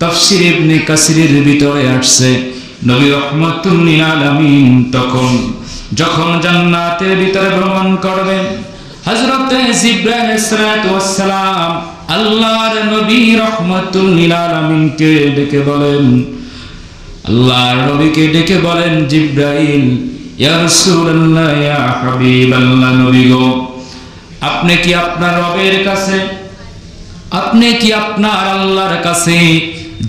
তাফসীর ইবনে কাসিরের ভিতরে আসছে নবী রাহমাতুল লিল আলামিন তখন যখন জান্নাতের ভিতরে ভ্রমণ করবেন হযরত জিবরাইল আলাইহিস সালাতু ওয়াস সালাম আল্লাহর নবী রাহমাতুল লিল আলামিনকে ডেকে বলেন, আল্লাহর নবীকে ডেকে বলেন, জিবরাইল ইয়া রাসূলুল্লাহ ইয়া হাবিবাল্লাহ, নবী গো, আপনি কি আপনার রবের কাছে, আপনি কি আপনার আল্লাহর কাছে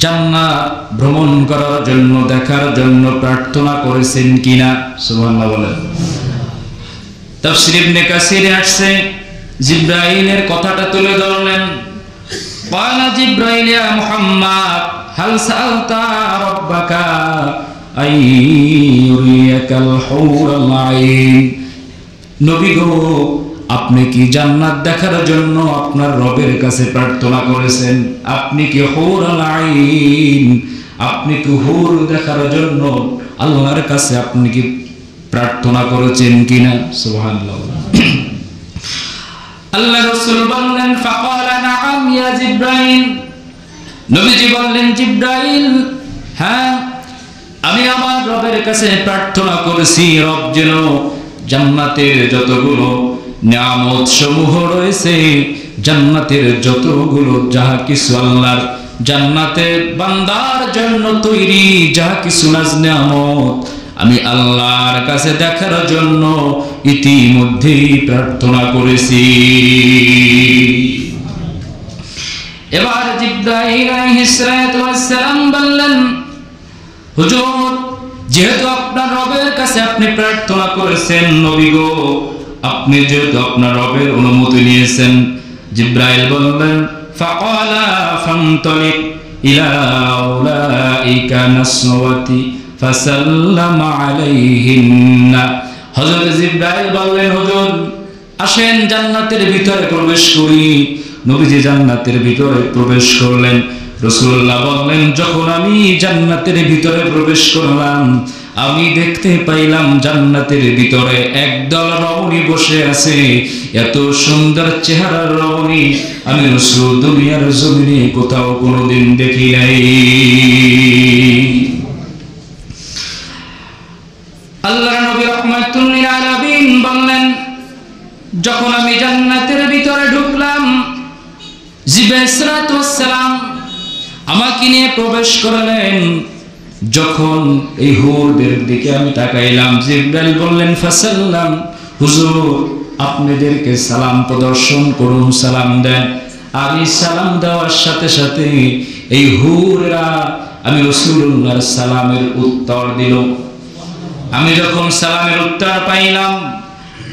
জান্নাত ভ্রমণ করার জন্য, দেখার জন্য প্রার্থনা করেছেন কিনা? সুবহানাল্লাহ বলেন। তাফসীর ইবনে কাসিরে আসছে জিবরাইলের কথাটা তুলে ধরলেন। ক্বালা জিবরাইল ইয়া মুহাম্মদ হাল সাআলতা রাব্বাকা আইয়ুরিয়াকাল হুরুল আইন, নবী গো, আপনি কি জান্নাত দেখার জন্য আপনার রবের কাছে প্রার্থনা করেছেন? আপনি কি হুরুল আইন, আপনি কি হুর দেখার জন্য আল্লাহর কাছে আপনি কি প্রার্থনা করেছেন কিনা? সুবহানাল্লাহ। আল্লাহ রাসূল বললেন, ফাকালা নাআম ইয়া জিবরাইল, নবীজি বললেন, জিবরাইল, হ্যাঁ, আমি আমার রবের কাছে প্রার্থনা করেছি, রব যেন জান্নাতের যতগুলো নিয়ামত সমূহ রয়েছে, জান্নাতের যতগুলো যাহা কিছু আল্লাহর জান্নাতের বান্দার জন্য তৈরি যাহা কিছু নাজ নিয়ামত, আমি আল্লাহর কাছে দেখার জন্য ইতিমধ্যেই প্রার্থনা করেছি। এবার জিবরাইল আলাইহিস সালাতু ওয়াস সালাম বললেন, হুজুর, যেহেতু আপনার রবের কাছে আপনি প্রার্থনা করেছেন, নবী গো, আপনি যেহেতু আপনার রবের অনুমতি নিয়েছেন, জিবরাইল বললেন, ফাকালা ফানতালিক ইলা উলাইকা নাসওয়াতি ফাসাল্লামা আলাইহিন্না, হযরত জিবরাইল বললেন, হুজুর, আসেন জান্নাতের ভিতরে প্রবেশ করি। নবীজি জান্নাতের ভিতরে প্রবেশ করলেন। রাসূলুল্লাহ বললেন, যখন আমি জান্নাতের ভিতরে প্রবেশ করলাম, আমি দেখতে পাইলাম জান্নাতের ভিতরে একদল রমণী বসে আছে। এত সুন্দর চেহারার রমণী আমি রাসূল দুনিয়ার জমিনে কোথাও কোনোদিন দেখি নাই। আল্লাহর নবী রাহমাতুল লিল আলামিন বললেন, যখন আমি জান্নাতের ভিতরে ঢুকলাম, জিবরাইল সালাতু ওয়াস সালাম আমাকে নিয়ে প্রবেশ করলেন। যখন এই হুরদের দিকে আমি তাকাইলাম, জিবরাইল বললেন, ফাসাল্লাম, হুজুর, আপনাদেরকে সালাম প্রদর্শন করুন, সালাম দেন। আমি সালাম দেওয়ার সাথে সাথে এই হুররা আমি রাসূলুল্লাহর সালামের উত্তর দিল। আমি যখন সালামের উত্তর পাইলাম,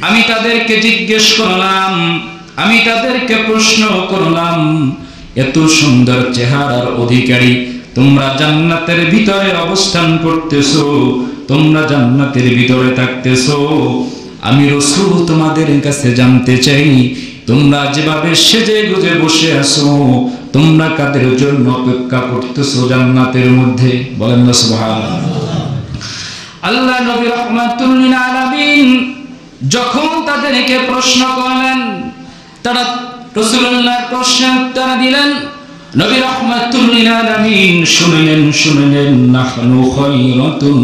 আমি তাদেরকে জিজ্ঞেস করলাম, আমি তাদেরকে প্রশ্ন করলাম, এত সুন্দর চেহারার অধিকারী তোমরা জান্নাতের ভিতরে অবস্থান করতেছো, তোমরা জান্নাতের ভিতরে থাকতেছো, আমি রাসূল তোমাদের কাছে জানতে চাই, তোমরা যেভাবে সেজে গুজে বসে আছো, তোমরা কাদের জন্য অপেক্ষা করতেছো জান্নাতের মধ্যে? বলেন না সুবহানাল্লাহ। আল্লাহ নবী রাহমাতুল লিল আলামিন যখন তাদেরকে প্রশ্ন করলেন, তারা রাসূলুল্লাহর প্রশ্নের উত্তর দিলেন। নবী রাহমাতুল লিল আলামিন শুনলেন, নাহনু খায়রাতুন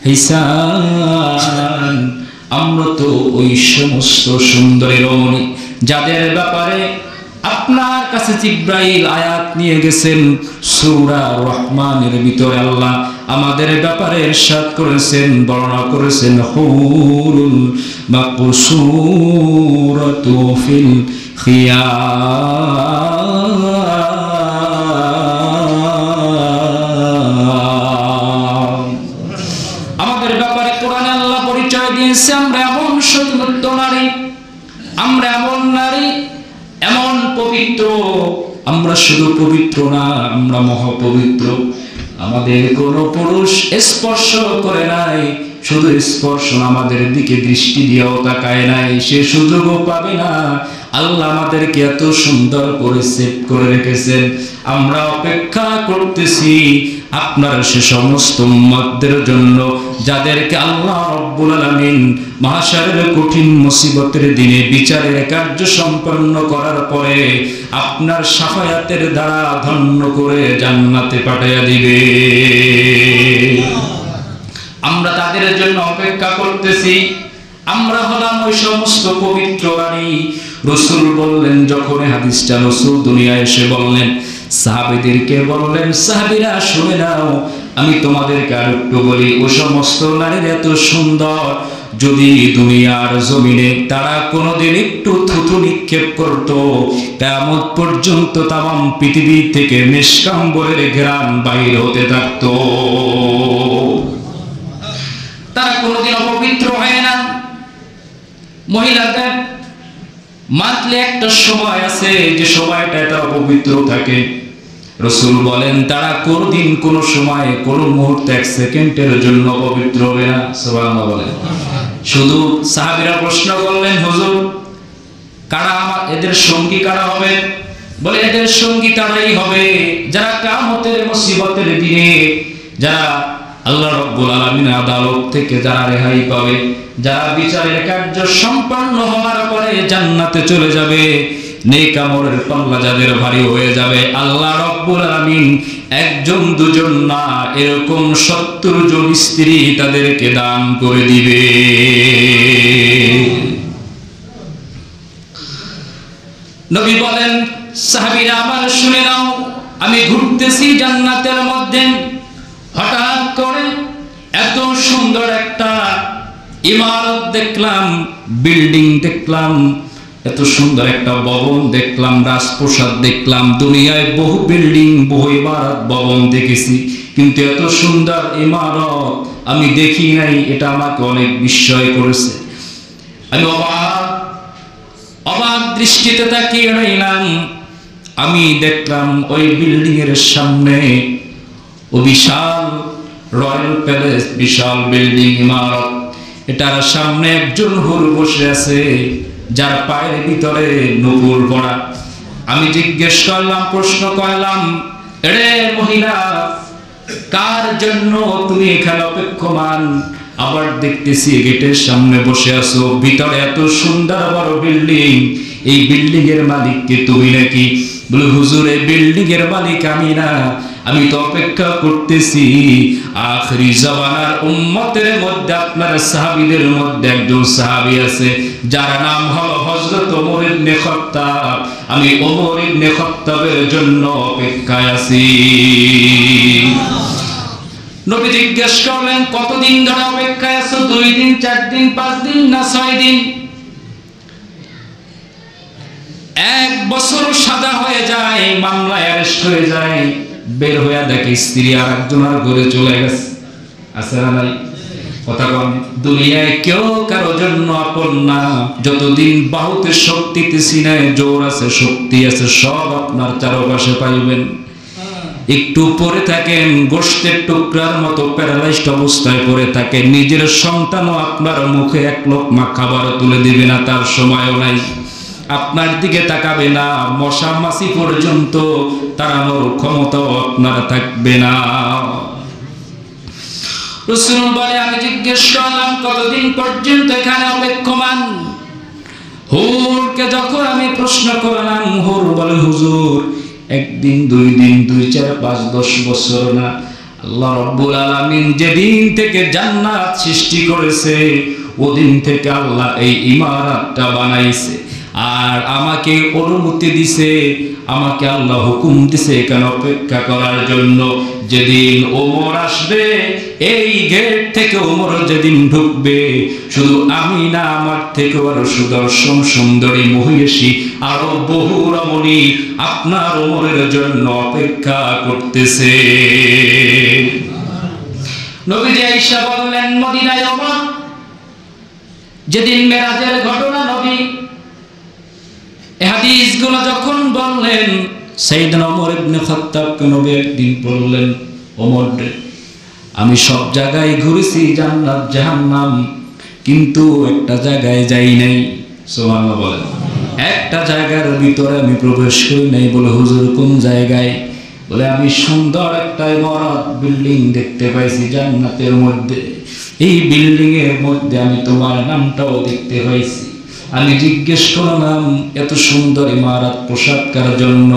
হিসান, আমরা তো ওই সমস্ত সুন্দরী রমণী যাদের ব্যাপারে আপনার কাছে জিবরাইল আয়াত নিয়ে গেছেন, সূরা রহমানের ভিতরে আল্লাহ আমাদের ব্যাপারে ইরশাদ করেছেন, বর্ণনা করেছেন, হুরুল মাকসুরাতু ফিল খিয়াম। আমাদের ব্যাপারে কোরআনে আল্লাহ পরিচয় দিয়েছে, আমরা এমন সতীর্থ নারী, আমরা এমন নারী, এমন পবিত্র, আমরা শুধু পবিত্র না, আমরা মহাপবিত্র। আমাদের কোন পুরুষ স্পর্শ করে নাই, শুধু স্পর্শ আমাদের দিকে দৃষ্টি দিয়েও তাকায় নাই, সে সুযোগও পাবে না। আল্লাহ আমাদেরকে এত সুন্দর করে সেভ করে রেখেছেন, আমরা অপেক্ষা করতেছি আপনার সে সমস্ত উম্মতদের জন্য যাদেরকে আল্লাহ রাব্বুল আলামিন মাহশারের কঠিন মুসিবতের দিনে বিচারের কার্য সম্পন্ন করার পরে আপনার শাফায়াতের দ্বারা ধন্য করে জান্নাতে পাঠিয়ে দিবে। আমরা তাদের জন্য অপেক্ষা করতেছি। আমরা হলাম ওই সমস্ত পবিত্র বাণী। রাসূল বললেন, যখন হাদিসটা রাসূল দুনিয়ায় এসে বললেন, সাহাবীদেরকে বললেন, সাহাবীরা শুনে নাও, আমি তোমাদেরকে আর একটু বলি, ও সমস্ত নারীরা এত সুন্দর, যদি দুনিয়ার জমিনে তারা কোনোদিন একটু থুথু নিক্ষেপ করত, কিয়ামত পর্যন্ত তাম পৃথিবী থেকে নিষ্কাম্বরের ঘ্রাণ বাইরে হতে থাকতো। তারা কোনোদিন অপবিত্র হয় না। মহিলাদের মাত্র একটা সময় আছে যে সময়টা তারা অপবিত্র থাকে। রাসূল বলেন, তারা কোনদিন কোন সময় কোন মুহূর্তে এক সেকেন্ডের জন্য অপবিত্র হবে না। সুবহানাল্লাহ বলেন। শুধু সাহাবীরা প্রশ্ন করলেন, হুজুর কারা এদের সঙ্গী কারা হবে? বলে, এদের সঙ্গী তারাই হবে যারা কিয়ামতের মুসিবতের দিনে, যারা আল্লাহ রাব্বুল আলামিনের আদালত থেকে যারা রেহাই পাবে, যারা বিচারের কার্য সম্পন্ন হওয়ার পরে জান্নাতে চলে যাবে, নেক আমলের পাল্লা যাদের ভারী হয়ে যাবে, আল্লাহ রাব্বুল আলামিন একজন দুজন না, এরকম 70 জন স্ত্রী তাদেরকে দান করে দিবে। নবী বলেন, সাহাবীরা আমার শুনে নাও, আমি ঘুরতেছি জান্নাতের মধ্যে, হঠাৎ করে এত সুন্দর একটা ইমারত দেখলাম, বিল্ডিং দেখলাম, এত সুন্দর একটা ভবন দেখলাম, রাজপ্রাসাদ দেখলাম। দুনিয়ায় বহু বিল্ডিং, বহু ইমারত, ভবন দেখেছি, কিন্তু এত সুন্দর ইমারত আমি দেখি নাই। এটা আমাকে অনেক বিস্ময় করেছে। আমি অবাক দৃষ্টিতে তাকিয়ে রইলাম। আমি দেখলাম ওই বিল্ডিং এর সামনে ও বিশাল রয়্যাল প্যালেস, বিশাল বিল্ডিং ইমারত, এটার সামনে একজন হুর বসে আছে, যার পায়ের ভিতরে নূপুর পরা। আমি জিজ্ঞেস করলাম, প্রশ্ন করলাম, রে মহিলা, কার জন্য তুমি এখানে অপেক্ষমান? আবার দেখতেছি গেটের সামনে বসে আছো, ভিতরে এত সুন্দর বড় বিল্ডিং, এই বিল্ডিং এর মালিক কে তুমি নাকি? বলে, হুজুর এই বিল্ডিং এর মালিক আমি না, আমি তো অপেক্ষা করতেছি আখিরি জামানার উম্মতের মধ্যে, আপনার সাহাবীদের মধ্যে একজন সাহাবী আছে যার নাম হলো হযরত ওমর ইবনে খাত্তাব। আমি ওমর ইবনে খাত্তাবের জন্য অপেক্ষায় আছি। নবী জিজ্ঞেস করলেন, কতদিন ধরে অপেক্ষায় আছো? 2 দিন, 4 দিন, 5 দিন না 6 দিন? 1 বছর সাজা হয়ে যায়, মামলায় অ্যারেস্ট হয়ে যায়, বের হয়ে দেখে স্ত্রী আর একজনের ঘরে চলে গেছে। আছে না নাই? কথা কম। দুনিয়ায় কেউ কারো জন্য আপন না। যতদিন বাহুতে শক্তিতে সিনায় জোর আছে, শক্তি আছে, সব আপনার চারপাশে পাইবেন। একটু পরে থাকেন, গোশতের টুকরার মতো প্যারালাইজড অবস্থায় পড়ে থাকে, নিজের সন্তানও আপনার মুখে এক লোকমা খাবার তুলে দিবে না, তার সময়ও নাই, আপনার দিকে তাকাবে না, মশা মাছি পর্যন্ত তাড়ানোর ক্ষমতাও আপনার থাকবে না। রাসূল বলে, আমি জিজ্ঞেস করলাম, কতদিন পর্যন্ত এখানে অপেক্ষমান? হুরকে যখন আমি প্রশ্ন করলাম, হুর বলে, হুজুর 1 দিন, 2 দিন, 2, 4, 5, 10 বছর না। আল্লাহ রাব্বুল আলামিন যেদিন থেকে জান্নাত সৃষ্টি করেছে, ওদিন থেকে আল্লাহ এই ইমারতটা বানাইছে, আর আমাকে অনুমতি দিছে, আমাকে আল্লাহ হুকুম দিছে এখানে অপেক্ষা করার জন্য। যেদিন ওমর আসবে, এই গেট থেকে ওমর যেদিন ঢুকবে, শুধু আমি না, আমার থেকে আরো সুদর্শন সুন্দরী মহিষী, আরো বহু রমণী আপনার ওমরের জন্য অপেক্ষা করতেছে। নবীজি আয়েশা বললেন, মদিনায় ওমর যেদিন মেরাজের ঘটনা, নবী এই হাদিসগুলো যখন বললেন, সাইয়েদনা ওমর ইবনে খাত্তাবকে নবী একদিন বললেন, ওমর রে, আমি সব জায়গায় ঘুরেছি, জান্নাত জাহান্নাম, কিন্তু একটা জায়গায় যাই নাই। সুবহানাল্লাহ বলেন। একটা জায়গার ভিতরে আমি প্রবেশ করি নাই। বলে, হুজুর কোন জায়গায়? বলে আমি সুন্দর একটা ইমারত বিল্ডিং দেখতে পাইছি জান্নাতের মধ্যে, এই বিল্ডিং এর মধ্যে আমি তোমার নামটাও দেখতে পাইছি। আমি জিজ্ঞেস করলাম এত সুন্দর ইমারত প্রসাদ কার জন্য?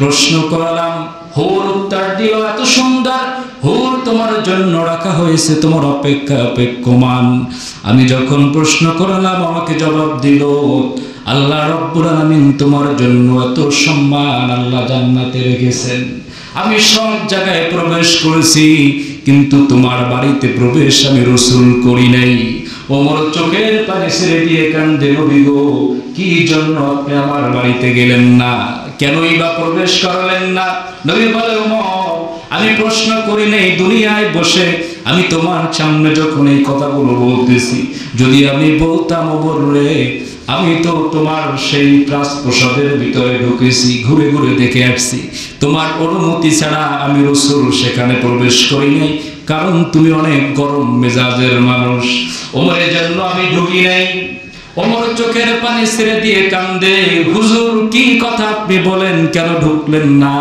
প্রশ্ন করলাম, হুর উত্তর দিল এত সুন্দর হুর তোমার জন্য রাখা হয়েছে, তোমার অপেক্ষা অপেক্ষমান। আমি যখন প্রশ্ন করলাম আমাকে জবাব দিল, আল্লাহ রব্বুল আলামিন তোমার জন্য এত সম্মান আল্লাহ জান্নাতে রেখেছেন। আমি সব জায়গায় প্রবেশ করেছি কিন্তু তোমার বাড়িতে প্রবেশ আমি রাসূল করি নাই। ওমর চোখের পানি ছেড়ে দিয়ে কান্দে, নবী গো কি জন্য আপনি আমার বাড়িতে গেলেন না, কেনই বা প্রবেশ করলেন না? নবী বলে, ওমর আমি প্রশ্ন করি নাই, দুনিয়ায় বসে আমি তোমার সামনে যখন এই কথাগুলো বলতেছি, যদি আমি বলতাম ওমর রে আমি তো তোমার সেই প্রাসাদের ভিতরে ঢুকেছি, ঘুরে ঘুরে দেখে আসছি, তোমার অনুমতি ছাড়া আমি রাসূল সেখানে প্রবেশ করি নাই, কারণ তুমি অনেক গরম মেজাজের মানুষ, ওমরের জন্য আমি ঢুকি নাই। ওমর চোখের পানি ছেড়ে দিয়ে কান্দে, হুজুর কি কথা আপনি বলেন, কেন ঢুকলেন না?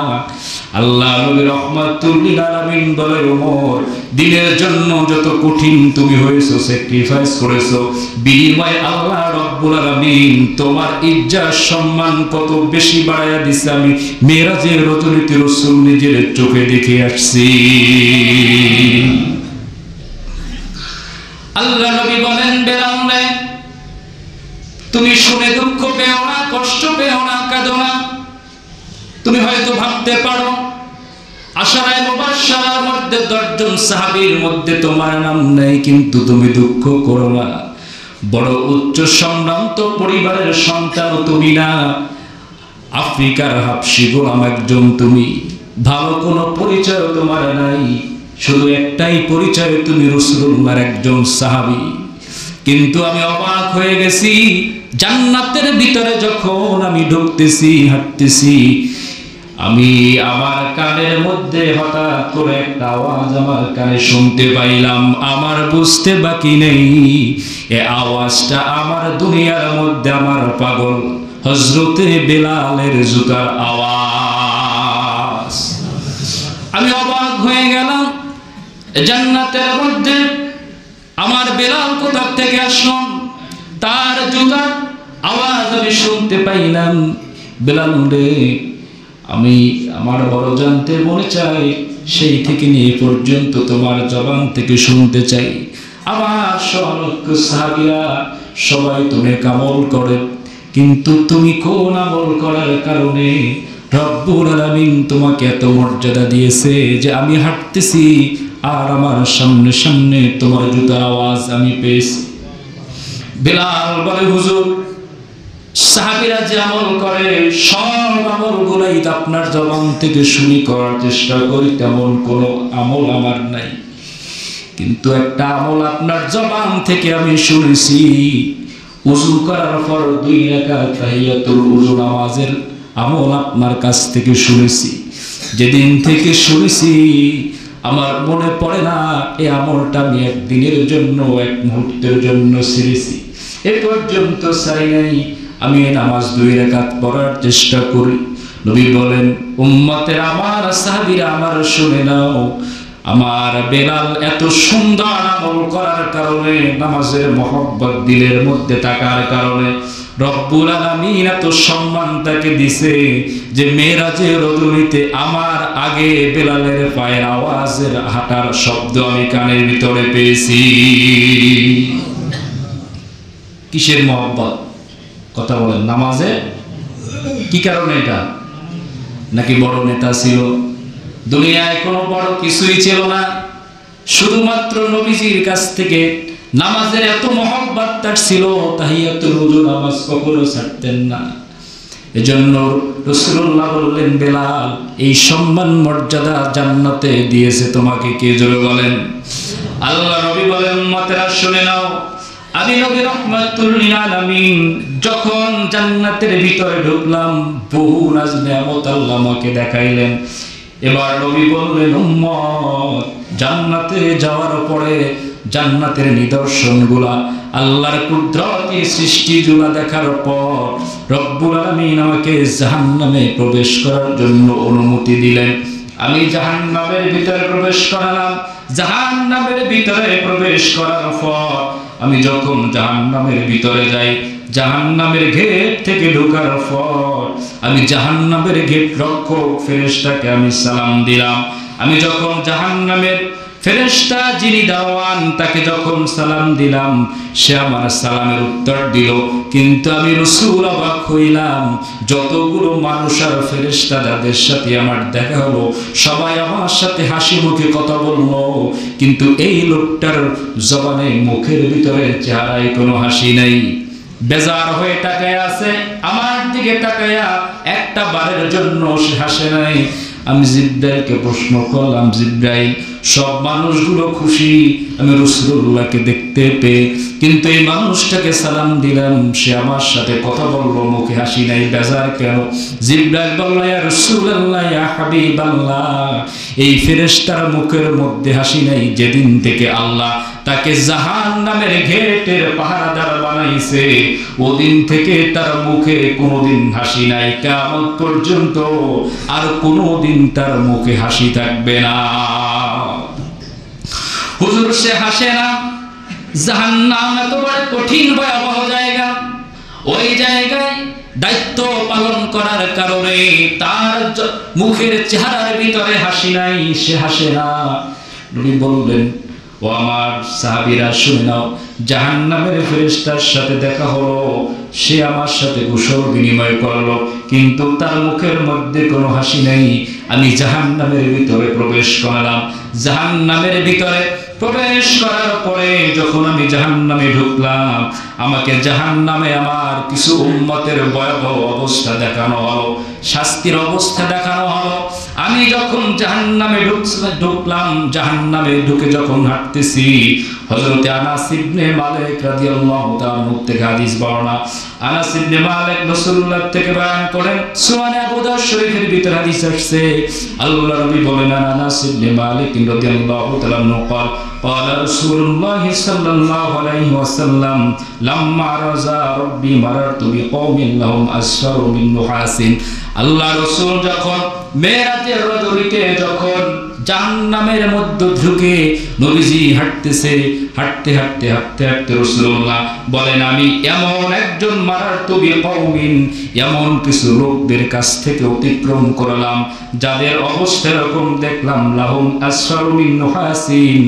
আল্লাহ নবী রাহমাতুল লিল আলামিন বলে, ওমর দিনের জন্য যত কঠিন তুমি হয়েছো, স্যাক্রিফাইস করেছো, বিনিময়ে আল্লাহ রব্বুল আলামিন তোমার ইজ্জত সম্মান কত বেশি বাড়ায়া দিছে আমি মেরাজের রাতে রাসূল নিজের চোখে দেখে আসছি। আল্লাহ নবী বলেন, বেলাল রে তুমি শুনে দুঃখ পেও না, কষ্ট পেও না, কাঁদো না। তুমি হয়তো ভাবতে পারো আশারায়ে মুবাশশারার মধ্যে 10 জন সাহাবীর মধ্যে তোমার নাম নেই, কিন্তু তুমি দুঃখ করো না। বড় উচ্চ সম্ভ্রান্ত পরিবারের সন্তান তুমি না, আফ্রিকার হাবশী গোলাম একজন তুমি, ভালো কোনো পরিচয় তোমার নাই, শুধু একটাই পরিচয় তুমি রাসূলুল্লাহর একজন সাহাবী। কিন্তু আমি অবাক হয়ে গেছি, জান্নাতের ভিতরে যখন আমি ঢুকতেছি, হাঁটতেছি, আমি আমার কানের মধ্যে হঠাৎ করে একটা আওয়াজ আমার কানে শুনতে পাইলাম, আমার বুঝতে বাকি নেই এ আওয়াজটা আমার দুনিয়ার মধ্যে আমার পাগল হযরতে বেলালের জুতার আওয়াজ। আমি অবাক হয়ে গেলাম, জান্নাতের মধ্যে আমার বেলাল কোথা থেকে আসলো, তার জুতার আওয়াজ আমি শুনতে পাইলাম। বেলাল রে আমি আমার বড় জানতে মনে চাই, সেই থেকে নিয়ে পর্যন্ত তোমার জবান থেকে শুনতে চাই। আমার সলক্ষ সাহাবীরা সবাই তুমি আমল করে, কিন্তু তুমি কোন আমল করার কারণে রব্বুল আলামিন তোমাকে এত মর্যাদা দিয়েছে যে আমি হাঁটতেছি আর আমার সামনে সামনে তোমার জুতার আওয়াজ আমি পেয়েছি। বেলাল বলে, হুজুর সাহাবীরা যে আমল করে সব আমলগুলাই আপনার জবান থেকে শুনি করার চেষ্টা করি, তেমন কোনো আমল আমার নাই, কিন্তু একটা আমল আপনার জবান থেকে আমি শুনেছি। ওযু করার পর 2 রাকাত তাহিয়াতুল ওযু নামাজের আমল আপনার কাছ থেকে শুনেছি। যেদিন থেকে শুনেছি আমার মনে পড়ে না এই আমলটা আমি একদিনের জন্য, এক মুহূর্তের জন্য ছেড়েছি, এ পর্যন্ত চাই নাই। আমি নামাজ 2 রাকাত পড়ার চেষ্টা করি। নবী বলেন, উম্মতের আমার সাহাবীরা আমার শুনে নাও, আমার বেলাল এত সুন্দর আমল করার কারণে, নামাজের মহব্বত দিলের মধ্যে থাকার কারণে রব্বুল আলামিন এত সম্মান তাকে দিছে যে মেরাজের রজনীতে আমার আগে বেলালের পায়ের আওয়াজের হাঁটার শব্দ আমি কানের ভিতরে পেয়েছি। কিসের মহব্বত? কথা বলেন, নামাজে কি কারণে? এটা নাকি বড় নেতা ছিল? দুনিয়ায় কোনো বড় কিছুই ছিল না, শুধুমাত্র নবীজির কাছ থেকে নামাজের এত মহব্বত তার ছিল, তাহিয়াতুল ওযু নামাজ কখনো ছাড়তেন না। এজন্য রাসূলুল্লাহ বললেন, বেলাল এই সম্মান মর্যাদা জান্নাতে দিয়েছে তোমাকে কে? জোরে বলেন। আল্লাহ নবী বলেন, উম্মতেরা শুনে নাও, আমি নবী রাহমাতুল লিল আলামিন যখন জান্নাতের ভিতরে ঢুকলাম, বহু নাজ নিয়ামত আল্লাহ আমাকে দেখাইলেন। এবার নবী বললেন, উম্মত জান্নাতে যাওয়ার পরে জান্নাতের নিদর্শনগুলা, আল্লাহর কুদরতি সৃষ্টিগুলা দেখার পর রব্বুল আলামিন আমাকে জাহান্নামে প্রবেশ করার জন্য অনুমতি দিলেন। আমি জাহান্নামের ভিতরে প্রবেশ করালাম। জাহান্নামের ভিতরে প্রবেশ করার পর আমি যখন জাহান্নামের ভিতরে যাই, জাহান্নামের গেট থেকে ঢোকার পর আমি জাহান্নামের গেট রক্ষক ফেরেশতাকে আমি সালাম দিলাম। আমি যখন জাহান্নামের ফেরেশতা যিনি দাওয়ান তাকে যখন সালাম দিলাম, সে আমার সালামের উত্তর দিল। কিন্তু আমি রাসূল অবাক হইলাম, যতগুলো মানুষ আর ফেরেশতা যাদের সাথে আমার দেখা হলো সবাই আমার সাথে হাসি মুখে কথা বললো, কিন্তু এই লোকটার জবানে মুখের ভিতরে চেহারায় কোনো হাসি নেই। বেজার হয়ে তাকায় আছে, আমার দিকে তাকায়া একটা বারের জন্য সে হাসে নাই। আমি জিব্রাইলকে প্রশ্ন করলাম, জিব্রাইল সব মানুষগুলো খুশি আমি রাসূলুল্লাহকে দেখতে পেয়ে, কিন্তু এই মানুষটাকে সালাম দিলাম, সে আমার সাথে কথা বললো, মুখে হাসি নাই, বেজার কেন? জিব্রাইল বলল, ইয়া রাসূলুল্লাহ, ইয়া হাবিবাল্লাহ, এই ফেরেশতার মুখের মধ্যে হাসি নাই যেদিন থেকে আল্লাহ তাকে জাহান্নামের গেটের পাহারাদার বানাইছে, ওদিন থেকে তার মুখে কোনোদিন হাসি নাই, কিয়ামত পর্যন্ত আর কোনোদিন তার মুখে হাসি থাকবে না। হুজুর সে হাসে না। জাহান্নাম এত বড় কঠিন ভয়াবহ জায়গা, ওই জায়গায় দায়িত্ব পালন করার কারণে তার মুখের চেহারার ভিতরে হাসি নাই, সে হাসে না। নবী বললেন, ও আমার সাহাবীরা শুনে নাও, জাহান্নামের ফেরেশতার সাথে দেখা হলো, সে আমার সাথে কুশল বিনিময় করলো, কিন্তু তার মুখের মধ্যে কোনো হাসি নেই। আমি জাহান্নামের ভিতরে প্রবেশ করলাম। জাহান্নামের ভিতরে প্রবেশ করার পরে যখন আমি জাহান্নামে ঢুকলাম, আমাকে জাহান্নামে আমার কিছু উম্মতের ভয়াবহ অবস্থা দেখানো হলো, শাস্তির অবস্থা দেখানো হলো। আমি যখন জাহান্নামে ঢুকলাম, জাহান্নামে ঢুকে যখন হাঁটতেছি, হযরত আনাস ইবনে মালিক রাদিয়াল্লাহু তাআলা থেকে হাদিস বর্ণনা। আনাস ইবনে মালিক রাসূলুল্লাহ থেকে বয়ান করেন, সুনানে আবু দাউদ শরীফের ভিতরে হাদিস আসছে, আল্লাহর নবী বলেন, আনাস ইবনে মালিক রাদিয়াল্লাহু তাআলা قال قال رسول الله صلى الله عليه وسلم لما رضى ربي مررت بقوم لهم أسفر من نحاس। আল্লাহ রাসূল যখন মেরাজের রাজরিকে যখন জাহান্নামের মধ্যে ঢুকে নবীজি হাঁটতেছে, হাঁটতে হাঁটতে হাঁটতে হাঁটতে রাসূলুল্লাহ বলেন, আমি এমন একজন মারারতু বিকওমিন, এমন কিছু লোকদের কাছ থেকে অতিক্রম করলাম যাদের অবস্থা এরকম দেখলাম, লাহুম আসফারু মিন নুহাসিন,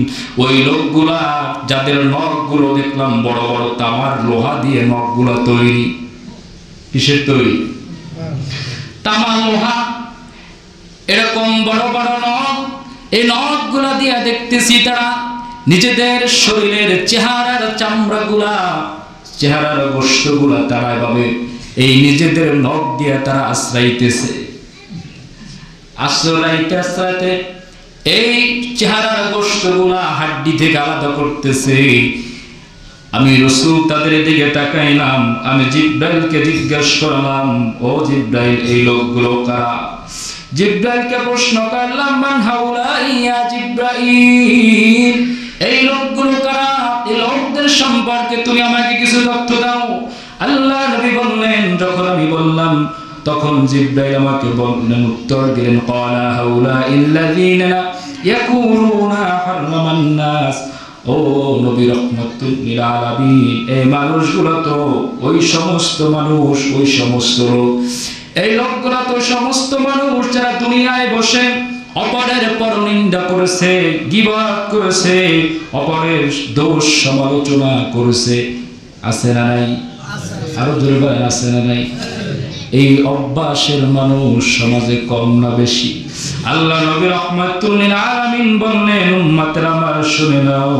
ওই লোকগুলা যাদের নখগুলো দেখলাম বড় বড় তামার লোহা দিয়ে নখগুলো তৈরি। কিসের তৈরি? তামা লোহা, এরকম বড় বড় নখ। এই নখগুলা দিয়ে দেখতেছি তারা নিজেদের শরীরের চেহারার চামড়াগুলা, চেহারার গোশতগুলা তারা এভাবে এই নিজেদের নখ দিয়ে তারা আশ্রাইতেছে, আশ্রাইতে এই চেহারার গোশতগুলা হাড্ডি থেকে আলাদা করতেছে। আমি রাসূল তাদের দিকে তাকাইলাম, আমি জিব্রাইলকে জিজ্ঞাসা করলাম, ও জিব্রাইল, এই লোকগুলো কারা? জিব্রাইলকে প্রশ্ন করলাম, মান হাউলাই ইয়া জিব্রাইল, এই লোকগুলো কারা? এই লোকদের সম্পর্কে তুমি আমাকে কিছু তথ্য দাও। আল্লাহ নবী বললেন, যখন আমি বললাম তখন জিব্রাইল আমাকে বললেন, উত্তর দিলেন, ক্বালা হাউলা ইল্লাযীনা ইয়াকুলুনা হারামান নাস। ও নবী রাহমাতুল লিল আলামিন, এই মানুষগুলো তো ওই সমস্ত মানুষ, ওই সমস্ত লোক, এই লোকগুলো তো সমস্ত মানুষ যারা দুনিয়ায় বসে অপরের পরনিন্দা করেছে, গীবত করেছে, অপরের দোষ সমালোচনা করেছে। আছে না নাই? আরো জোরে বলেন, আছে না নাই? এই অভ্যাসের মানুষ সমাজে কম না বেশি? আল্লাহ নবী রাহমাতুল লিল আলামিন বললেন, উম্মতের আমার শুনে নাও।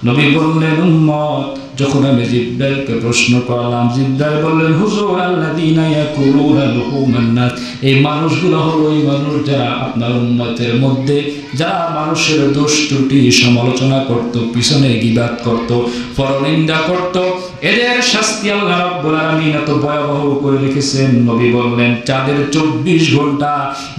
নবী বললেন, উম্মত, যখন আমি জিব্রাইলকে প্রশ্ন করলাম, জিব্রাইল বললেন, হুজুর, আল্লাযীনা ইয়াকুলুনা লুহুমান নাস, এই মানুষগুলো হলো ওই মানুষ যারা আপনার উম্মতের মধ্যে যারা মানুষের দোষ ত্রুটি সমালোচনা করত, পিছনে গীবাত করত, পরনিন্দা করত, এদের শাস্তি আল্লাহ রাব্বুল আলামিন এত ভয়াবহ করে রেখেছেন। নবী বললেন চাঁদের 24 ঘন্টা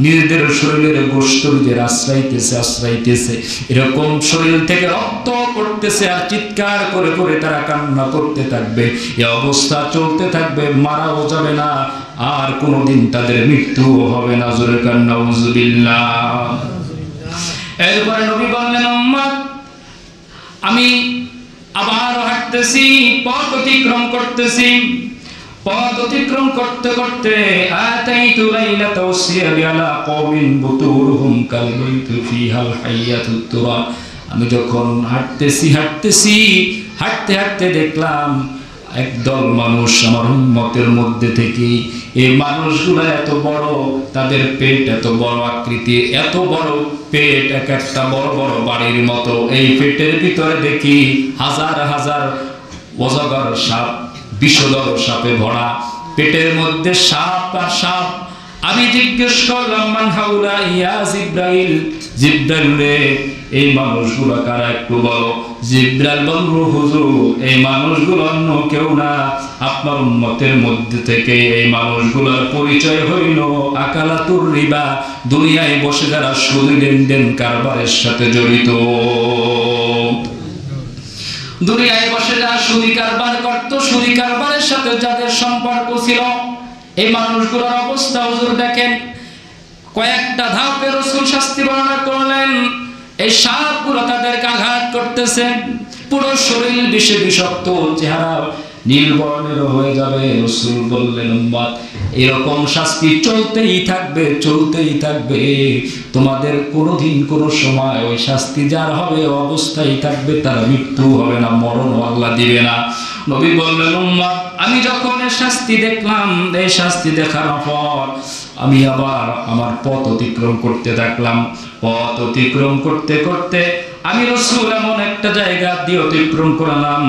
নিজেদের শরীরের গোশতদের আশ্রাইতেছে, এরকম শরীর থেকে রক্ত পড়তেছে আর চিৎকার করে করে তারা কান্না করতে থাকবে। এই অবস্থা চলতে থাকবে, মারাও যাবে না, আর কোনোদিন তাদের মৃত্যু হবে না। জোরে কান্না নাউযুবিল্লাহ। এরপরে নবী বললেন উম্মত আমি আবার হাঁটতেছি, পথ অতিক্রম করতেছি, পথ অতিক্রম করতে করতে আতাইতু লাইলাতা ওয়াসিয়াবি আলা কওমিন বুতুরুহুম কালবাইতু ফিহাল হাইয়াতুত তুরা। আমি যখন হাঁটতে হাঁটতে দেখলাম একদল মানুষ আমার উম্মতের মধ্যে থেকে। এই মানুষগুলো এত বড়, তাদের পেট এত বড় আকৃতি, এত বড় পেট, এক একটা বড় বড় বাড়ির মতো। এই পেটের ভিতরে দেখি হাজার হাজার অজগর সাপ, বিষধর সাপে ভরা, পেটের মধ্যে সাপ আর সাপ। আমি জিজ্ঞেস করলাম মান হাউলা ইয়া জিব্রাইল, জিব্রাইল রে এই মানুষগুলো কারা একটু বলো। জিব্রাইল বলল হুজুর এই মানুষগুলো অন্য কেউ না, আপনার উম্মতের মধ্যে থেকে এই মানুষগুলোর পরিচয় হইল আকালাতুর রিবা, দুনিয়ায় বসে যারা সুদ লেনদেন কারবারের সাথে জড়িত। দুনিয়ায় বসে যারা সুদি কারবার করত, সুদি কারবারের সাথে যাদের সম্পর্ক ছিল, এই মানুষগুলোর অবস্থা হুজুর দেখেন। কয়েকটা ধাপে রাসূল শাস্তি বর্ণনা করলেন। এই সাপগুলো তাদেরকে আঘাত করতেছে, পুরো শরীর বিষে বিষাক্ত, চেহারা নীল বর্ণের হয়ে যাবে। রাসূল বললেন উম্মত এরকম শাস্তি চলতেই থাকবে, তোমাদের কোনোদিন কোনো সময় ওই শাস্তি যার হবে অবস্থায় থাকবে, তার মৃত্যু হবে না, মরণ আল্লাহ দিবে না। নবী বললেন উম্মত আমি যখন এই শাস্তি দেখলাম, এই শাস্তি দেখার পর আমি আবার আমার পথ অতিক্রম করতে থাকলাম। পথ অতিক্রম করতে করতে আমি রাসূল এমন একটা জায়গা দিয়ে অতিক্রম করলাম,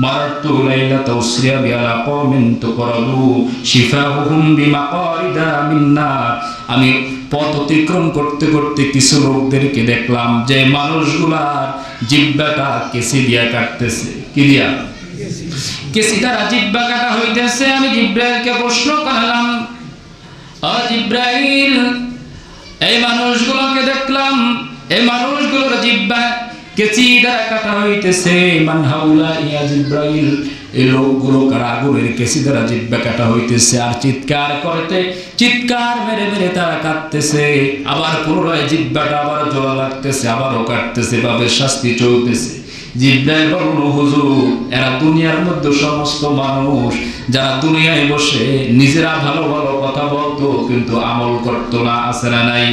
মারাতু লাইলাতা উসরিয়া বিআলা কওমিন তুকরাবু শিফাহুহুম বিমাকারিদা মিন নার। আমি পথ অতিক্রম করতে করতে কিছু লোকদেরকে দেখলাম যে মানুষগুলার জিহ্বাটা কেসি দিয়া কাটতেছে। কি দিয়া? কেসি দ্বারা জিহ্বা কাটা হইতেছে। আমি জিব্রাইলকে প্রশ্ন করলাম ও জিব্রাইল এই মানুষগুলোকে দেখলাম, এই মানুষগুলোর জিহ্বা কেচি দ্বারা কাটা হইতেছে, মান হাউলা ইয়া জিব্রাইল এই লোকগুলো কারা? আগুনের কেচি দ্বারা জিহ্বা কাটা হইতেছে। আর চিৎকার মেরে মেরে তারা কাটতেছে, আবার পুনরায় জিহ্বাটা আবার জোড়া লাগতেছে, আবারও কাটতেছে, ভাবে শাস্তি চলতেছে। জিব্রাইল বলল হুজুর এরা দুনিয়ার মধ্যে সমস্ত মানুষ যারা দুনিয়ায় বসে নিজেরা ভালো ভালো কথা বলতো কিন্তু আমল করতো না, আছে না নাই?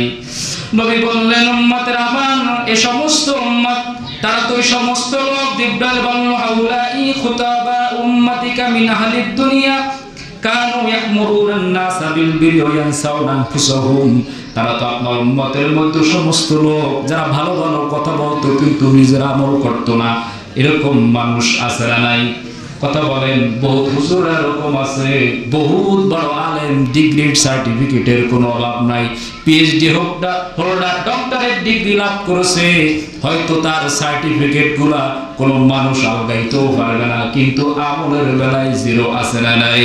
নবী বললেন উম্মতের আমান এই সমস্ত উম্মত তারা তো ওই সমস্ত লোক। জিব্রাইল বলল হাউলাই খুতাবা উম্মতিকা মিন আহলিদ দুনিয়া কানু ইয়ামুরুনা আন-নাসা বিল বিররি ওয়া ইয়ানসাউনা আনফুসাহুম। তারা তো আপনার উম্মতের মধ্যে সমস্ত লোক যারা ভালো ভালো কথা বলতো কিন্তু নিজেরা আমল করতো না, এরকম মানুষ আছে না নাই? কথা বলেন। বহুত হুজুর এরকম আছে, বহুত বড় আলেম, ডিগ্রির সার্টিফিকেটের কোনো অভাব নাই, পিএইচডি হোল্ডার ডক্টরেট ডিগ্রি লাভ করেছে, হয়তো তার সার্টিফিকেট গুলা কোনো মানুষ আলগাইতেও পারবে না, কিন্তু আমলের বেলায় জিরো, আছে না নাই?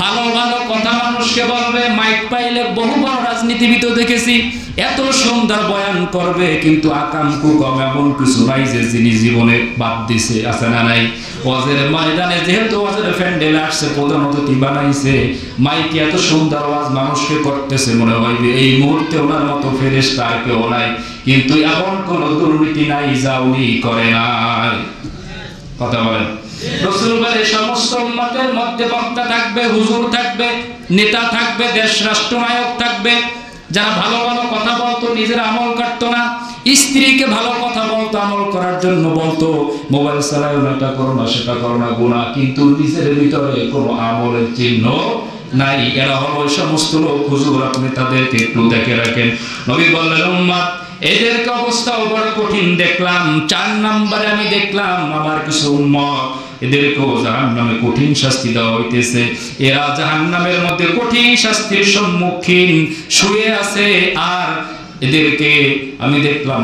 ভালো ভালো কথা মানুষকে বলবে, মাইক পাইলে বহু বড় রাজনীতিবিদ দেখেছি এত সুন্দর বয়ান করবে, কিন্তু আকাঙ্ক্ষু কম এমন কিছু নাই যে যিনি জীবনে বাদ দিছে, আছে না নাই? ওয়াজের ময়দানে যেহেতু ওয়াজের প্যান্ডেল আসছে, প্রধান অতিথি বানাইছে, মাইকে এত সুন্দর ওয়াজ মানুষকে করতেছে, মনে হয় এই মুহূর্তে ওনার মতো ফেরেশতা আর কেউ নাই, কিন্তু এমন কোন দুর্নীতি নাই যা উনি করে নাই। কথা বলেন। রাসূল বলে সমস্ত উম্মতের মধ্যে বক্তা থাকবে, হুজুর থাকবে, নেতা থাকবে, দেশ রাষ্ট্রনায়ক থাকবে, যারা ভালো ভালো কথা বলতো নিজের আমল করতো না, স্ত্রীকে ভালো কথা বলতো, আমল করার জন্য বলতো মোবাইল চালায় না, এটা করো না, সেটা করো না, গুনাহ, কিন্তু নিজের ভিতরে কোনো আমলের চিহ্ন নাই। এরা হলো ওই সমস্ত লোক। হুজুর আপনি তাদেরকে একটু দেখে রাখেন। নবী বললেন উম্মত এদেরকে অবস্থাও বড় কঠিন দেখলাম। 4 নম্বরে আমি দেখলাম আমার কিছু উম্মত এদেরকেও জাহান্নামে কঠিন শাস্তি দেওয়া হইতেছে। এরা জাহান্নামের মধ্যে কঠিন শাস্তির সম্মুখীন শুয়ে আছে। আর এদেরকে আমি দেখলাম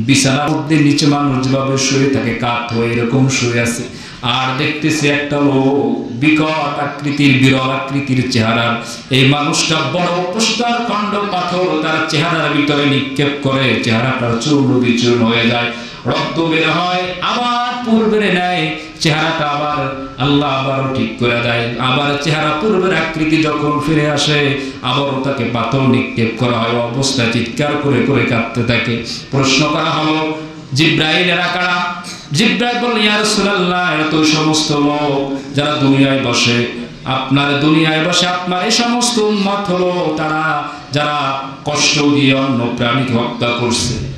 বিছানার মধ্যে নিচে মানুষ যেভাবে শুয়ে থাকে কাত হয়ে এরকম শুয়ে আছে, আর দেখতেছি একটা লোক বিকট আকৃতির, বিরল আকৃতির চেহারা। এই মানুষটা বড় প্রস্তর খণ্ড পাথর তার চেহারার ভিতরে নিক্ষেপ করে, চেহারাটার চূর্ণ বিচূর্ণ হয়ে যায়, রক্ত বের হয়, আবার পূর্বের নেয় চেহারাটা আবার আল্লাহ আবারও ঠিক করে দেয়, আবার চেহারা পূর্বের আকৃতি যখন ফিরে আসে আবারও তাকে পাথর নিক্ষেপ করা হয়। অবস্থা চিৎকার করে করে কাঁদতে থাকে। প্রশ্ন করা হলো, জিব্রাইল এরা কারা? জিব্রাইল বলল, ইয়া রাসূলুল্লাহ, এরা তো সমস্ত লোক যারা দুনিয়ায় বসে, আপনার দুনিয়ায় বসে আপনার এই সমস্ত উম্মত হলো তারা যারা কষ্ট দিয়ে অন্য প্রাণীকে হত্যা করছে।